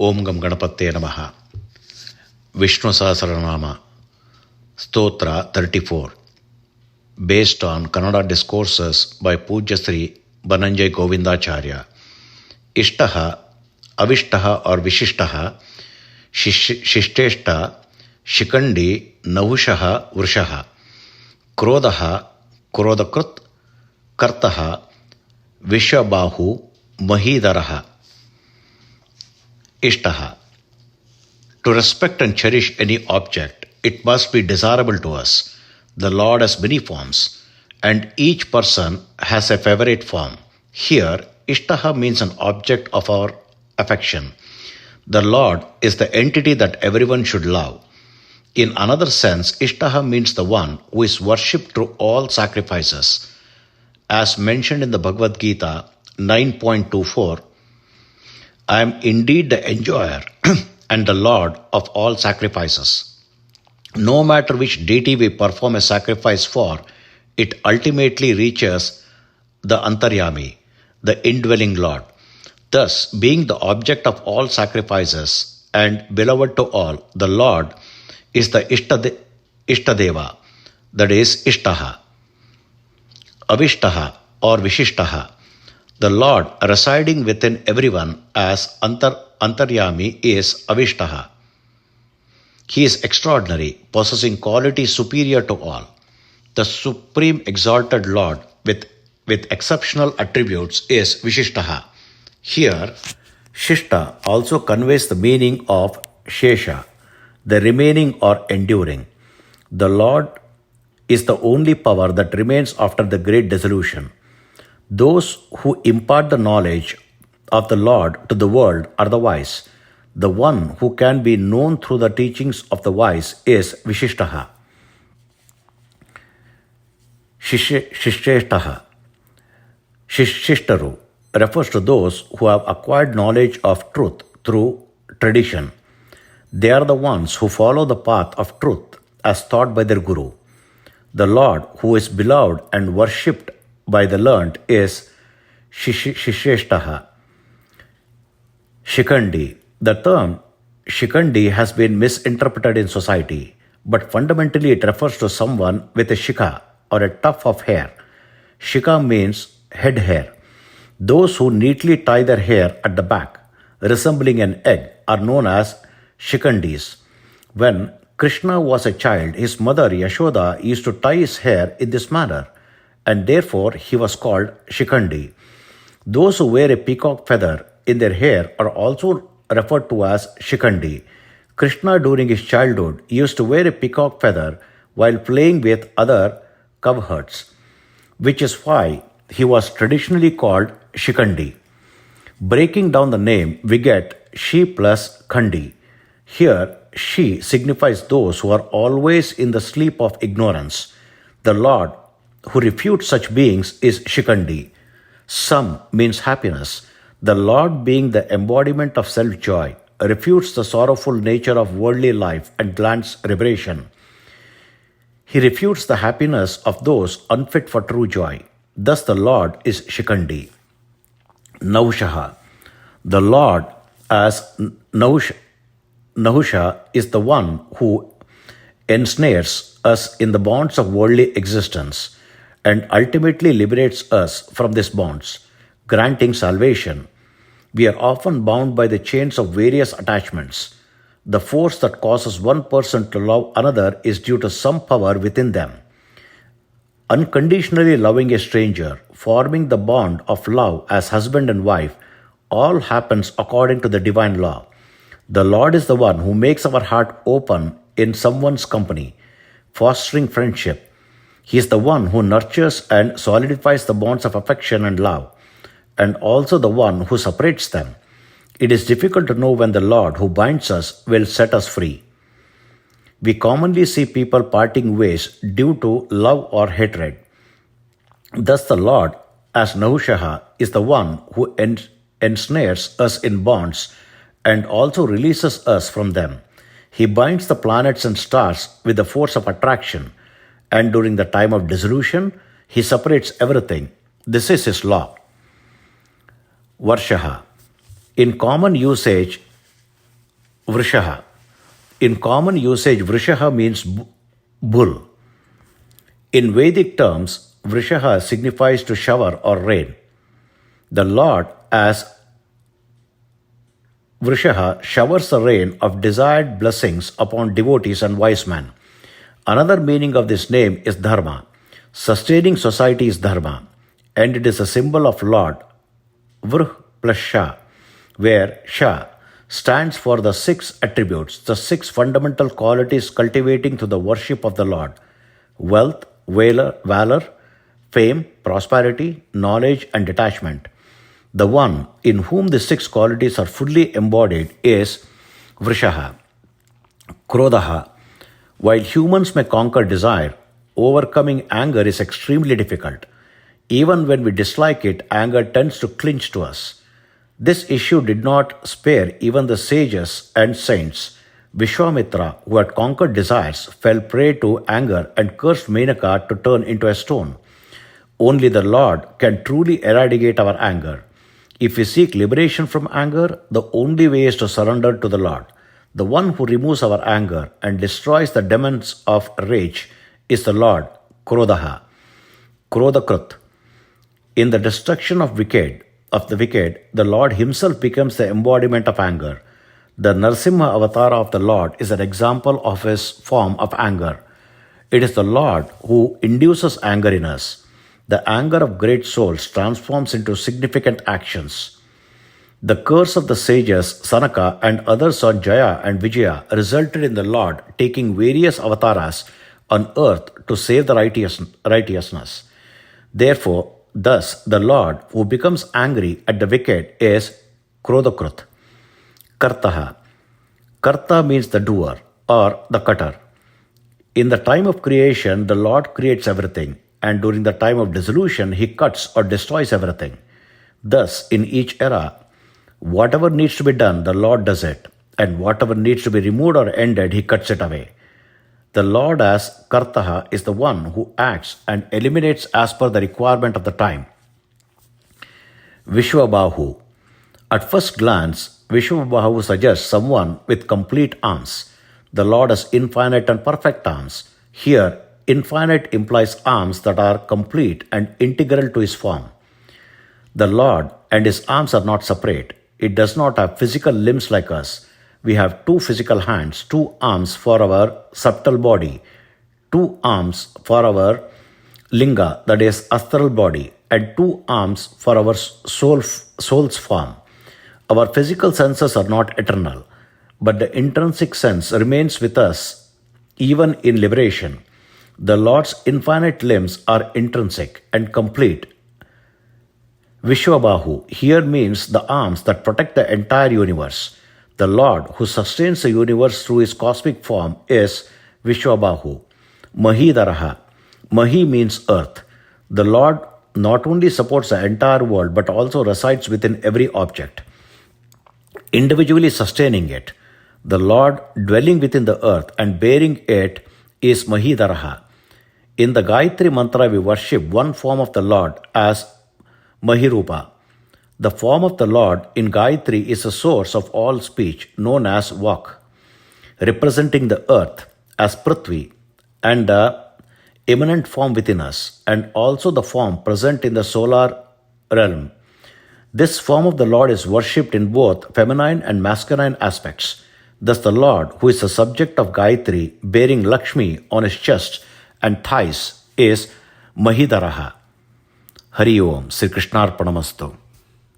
Om Gam Ganapate Namaha. Vishnusharasanama, Stotra 34. Based on Kannada discourses by Pujya Sri Bananjay Govindacharya. Iṣṭaḥ, aviśiṣṭaḥ or viśiṣṭaḥ, śiṣṭeṣṭaḥ, śikhaṃḍī, nahuṣaḥ, vṛṣaḥ, krodhahā, krodhakṛt, kartā, viśvabāhuḥ, mahīdharaḥ. Iṣṭaḥ. To respect and cherish any object, it must be desirable to us. The Lord has many forms, and each person has a favorite form. Here, iṣṭaḥ means an object of our affection. The Lord is the entity that everyone should love. In another sense, iṣṭaḥ means the one who is worshipped through all sacrifices. As mentioned in the Bhagavad Gita 9.24, I am indeed the enjoyer and the Lord of all sacrifices. No matter which deity we perform a sacrifice for, it ultimately reaches the Antaryami, the indwelling Lord. Thus, being the object of all sacrifices and beloved to all, the Lord is the iṣṭadeva, that is iṣṭaḥ. Aviśiṣṭaḥ or viśiṣṭaḥ, the Lord residing within everyone as Antaryami is aviśiṣṭaḥ. He is extraordinary, possessing qualities superior to all. The supreme exalted Lord with exceptional attributes is viśiṣṭaḥ. Here, śiṣṭaḥ also conveys the meaning of shesha, the remaining or enduring. The Lord is the only power that remains after the great dissolution. Those who impart the knowledge of the Lord to the world are the wise. The one who can be known through the teachings of the wise is viśiṣṭaḥ. śiṣṭeṣṭaḥ. Śiṣṭaru refers to those who have acquired knowledge of truth through tradition. They are the ones who follow the path of truth as taught by their guru. The Lord who is beloved and worshipped by the learned is śikhaṃḍī. Śikhaṃḍī. The term śikhaṃḍī has been misinterpreted in society, but fundamentally it refers to someone with a shikha or a tuft of hair. Shikha means head hair. Those who neatly tie their hair at the back, resembling an egg, are known as śikhaṃḍīs. When Krishna was a child, his mother Yashoda used to tie his hair in this manner, and therefore he was called śikhaṃḍī. Those who wear a peacock feather in their hair are also referred to as śikhaṃḍī. Krishna during his childhood used to wear a peacock feather while playing with other cowherds, which is why he was traditionally called śikhaṃḍī. Breaking down the name, we get she plus khandi. Here, she signifies those who are always in the sleep of ignorance. The Lord who refutes such beings is śikhaṃḍī. Sam means happiness. The Lord, being the embodiment of self-joy, refutes the sorrowful nature of worldly life and grants liberation. He refutes the happiness of those unfit for true joy. Thus the Lord is śikhaṃḍī. Nahuṣaḥ. The Lord as nahuṣaḥ is the one who ensnares us in the bonds of worldly existence and ultimately liberates us from these bonds, granting salvation. We are often bound by the chains of various attachments. The force that causes one person to love another is due to some power within them. Unconditionally loving a stranger, forming the bond of love as husband and wife, all happens according to the divine law. The Lord is the one who makes our heart open in someone's company, fostering friendship. He is the one who nurtures and solidifies the bonds of affection and love, and also the one who separates them. It is difficult to know when the Lord who binds us will set us free. We commonly see people parting ways due to love or hatred. Thus the Lord, as nahuṣaḥ, is the one who ensnares us in bonds and also releases us from them. He binds the planets and stars with the force of attraction, and during the time of dissolution, he separates everything. This is his law. vṛṣaḥ. In common usage, vṛṣaḥ. In common usage, vṛṣaḥ means bull. In Vedic terms, vṛṣaḥ signifies to shower or rain. The Lord, as vṛṣaḥ, showers the rain of desired blessings upon devotees and wise men. Another meaning of this name is dharma. Sustaining society is dharma, and it is a symbol of Lord, vṛ plus sha, where sha stands for the 6 attributes, the 6 fundamental qualities cultivating to the worship of the Lord: wealth, valor, fame, prosperity, knowledge, and detachment. The one in whom the 6 qualities are fully embodied is vṛṣaḥ. Krodhahā. While humans may conquer desire, overcoming anger is extremely difficult. Even when we dislike it, anger tends to clinch to us. This issue did not spare even the sages and saints. Vishwamitra, who had conquered desires, fell prey to anger and cursed Menaka to turn into a stone. Only the Lord can truly eradicate our anger. If we seek liberation from anger, the only way is to surrender to the Lord. The one who removes our anger and destroys the demons of rage is the Lord, krodhahā, krodhakṛt. In the destruction of the wicked, the Lord himself becomes the embodiment of anger. The Narasimha avatar of the Lord is an example of his form of anger. It is the Lord who induces anger in us. The anger of great souls transforms into significant actions. The curse of the sages Sanaka and others on Jaya and Vijaya resulted in the Lord taking various avatars on earth to save the righteousness. Therefore, thus the Lord who becomes angry at the wicked is krodhakṛt. Kartā. Kartā means the doer or the cutter. In the time of creation, the Lord creates everything, and during the time of dissolution, he cuts or destroys everything. Thus, in each era, whatever needs to be done, the Lord does it, and whatever needs to be removed or ended, he cuts it away. The Lord as kartā is the one who acts and eliminates as per the requirement of the time. Viśvabāhuḥ. At first glance, viśvabāhuḥ suggests someone with complete arms. The Lord has infinite and perfect arms. Here, infinite implies arms that are complete and integral to his form. The Lord and his arms are not separate. It does not have physical limbs like us. We have 2 physical hands, 2 arms for our subtle body, 2 arms for our linga, that is astral body, and 2 arms for our soul's form. Our physical senses are not eternal, but the intrinsic sense remains with us even in liberation. The Lord's infinite limbs are intrinsic and complete. Viśvabāhuḥ here means the arms that protect the entire universe. The Lord who sustains the universe through his cosmic form is Viśvabāhuḥ. Mahīdharaḥ. Mahi means earth. The Lord not only supports the entire world but also resides within every object, individually sustaining it. The Lord dwelling within the earth and bearing it is mahīdharaḥ. In the Gayatri mantra, we worship one form of the Lord as Mahirupa. The form of the Lord in Gayatri is the source of all speech, known as Vak, representing the earth as Prithvi and the immanent form within us, and also the form present in the solar realm. This form of the Lord is worshipped in both feminine and masculine aspects. Thus the Lord, who is the subject of Gayatri, bearing Lakshmi on his chest and thighs, is Mahīdharaḥ. Hari Om. Sri Krishnarpanamastu.